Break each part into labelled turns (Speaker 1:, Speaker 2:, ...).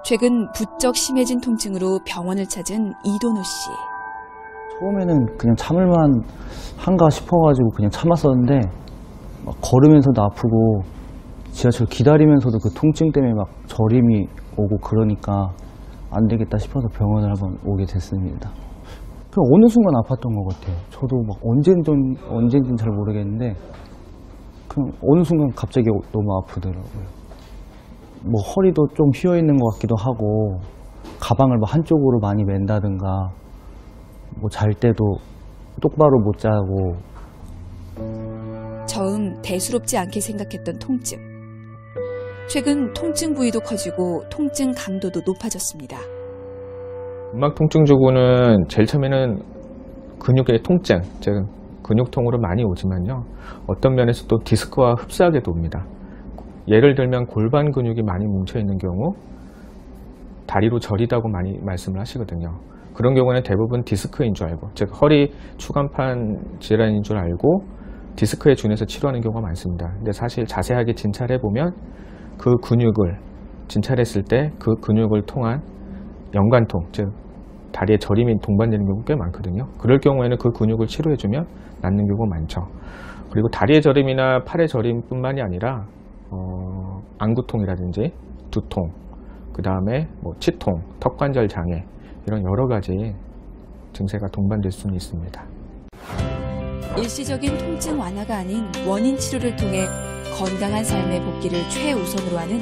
Speaker 1: 최근 부쩍 심해진 통증으로 병원을 찾은 이도노 씨.
Speaker 2: 처음에는 그냥 참을만 한가 싶어가지고 그냥 참았었는데 막 걸으면서도 아프고 지하철 기다리면서도 그 통증 때문에 막 저림이 오고 그러니까 안 되겠다 싶어서 병원을 한번 오게 됐습니다. 그냥 어느 순간 아팠던 것 같아요. 저도 막 언젠지는 잘 모르겠는데 그냥 어느 순간 갑자기 너무 아프더라고요. 뭐 허리도 좀 휘어 있는 것 같기도 하고 가방을 뭐 한쪽으로 많이 맨다든가 뭐 잘 때도 똑바로 못 자고.
Speaker 1: 처음 대수롭지 않게 생각했던 통증. 최근 통증 부위도 커지고 통증 강도도 높아졌습니다.
Speaker 3: 근막 통증 증후군은 제일 처음에는 근육의 통증, 즉 근육통으로 많이 오지만요. 어떤 면에서 또 디스크와 흡사하게도 옵니다. 예를 들면 골반 근육이 많이 뭉쳐있는 경우 다리로 저리다고 많이 말씀을 하시거든요. 그런 경우는 대부분 디스크인 줄 알고, 즉 허리 추간판 질환인 줄 알고 디스크에 준해서 치료하는 경우가 많습니다. 근데 사실 자세하게 진찰해보면 그 근육을 진찰했을 때 그 근육을 통한 연관통, 즉 다리에 저림이 동반되는 경우가 꽤 많거든요. 그럴 경우에는 그 근육을 치료해주면 낫는 경우가 많죠. 그리고 다리의 저림이나 팔의 저림뿐만이 아니라 안구통이라든지 두통, 그 다음에 뭐 치통, 턱관절 장애, 이런 여러 가지 증세가 동반될 수는 있습니다.
Speaker 1: 일시적인 통증 완화가 아닌 원인 치료를 통해 건강한 삶의 복귀를 최우선으로 하는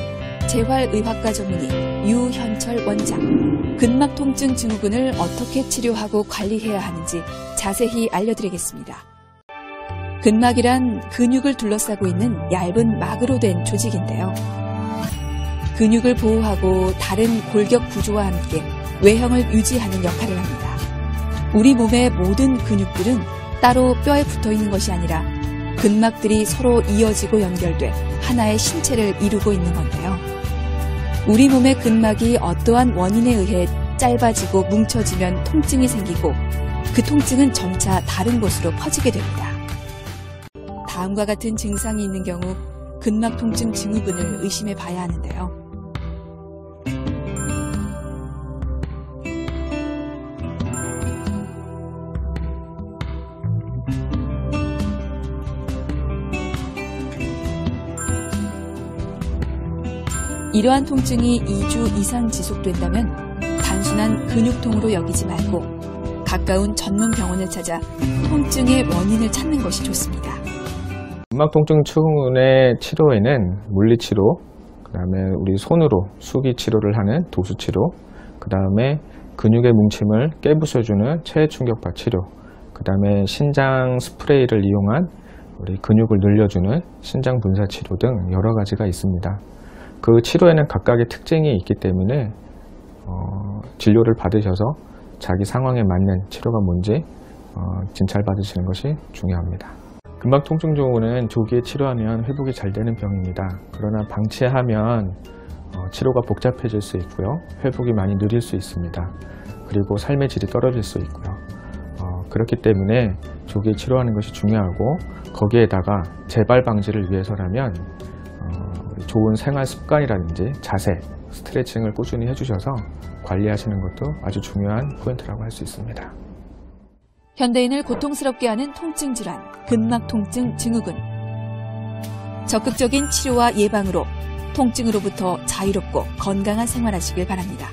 Speaker 1: 재활의학과 전문의 유현철 원장. 근막 통증 증후군을 어떻게 치료하고 관리해야 하는지 자세히 알려드리겠습니다. 근막이란 근육을 둘러싸고 있는 얇은 막으로 된 조직인데요. 근육을 보호하고 다른 골격 구조와 함께 외형을 유지하는 역할을 합니다. 우리 몸의 모든 근육들은 따로 뼈에 붙어 있는 것이 아니라 근막들이 서로 이어지고 연결돼 하나의 신체를 이루고 있는 건데요. 우리 몸의 근막이 어떠한 원인에 의해 짧아지고 뭉쳐지면 통증이 생기고 그 통증은 점차 다른 곳으로 퍼지게 됩니다. 다음과 같은 증상이 있는 경우 근막 통증 증후군을 의심해 봐야 하는데요. 이러한 통증이 2주 이상 지속된다면 단순한 근육통으로 여기지 말고 가까운 전문 병원을 찾아 통증의 원인을 찾는 것이 좋습니다.
Speaker 3: 근막 통증 증후군의 치료에는 물리치료, 그 다음에 우리 손으로 수기 치료를 하는 도수치료, 그 다음에 근육의 뭉침을 깨부숴주는 체충격파 치료, 그 다음에 신장 스프레이를 이용한 우리 근육을 늘려주는 신장 분사 치료 등 여러 가지가 있습니다. 그 치료에는 각각의 특징이 있기 때문에 진료를 받으셔서 자기 상황에 맞는 치료가 뭔지 진찰 받으시는 것이 중요합니다. 근막 통증 증후군은 조기에 치료하면 회복이 잘 되는 병입니다. 그러나 방치하면 치료가 복잡해질 수 있고요. 회복이 많이 느릴 수 있습니다. 그리고 삶의 질이 떨어질 수 있고요. 그렇기 때문에 조기에 치료하는 것이 중요하고, 거기에다가 재발 방지를 위해서라면 좋은 생활 습관이라든지 자세, 스트레칭을 꾸준히 해주셔서 관리하시는 것도 아주 중요한 포인트라고 할 수 있습니다.
Speaker 1: 현대인을 고통스럽게 하는 통증 질환, 근막 통증 증후군. 적극적인 치료와 예방으로 통증으로부터 자유롭고 건강한 생활하시길 바랍니다.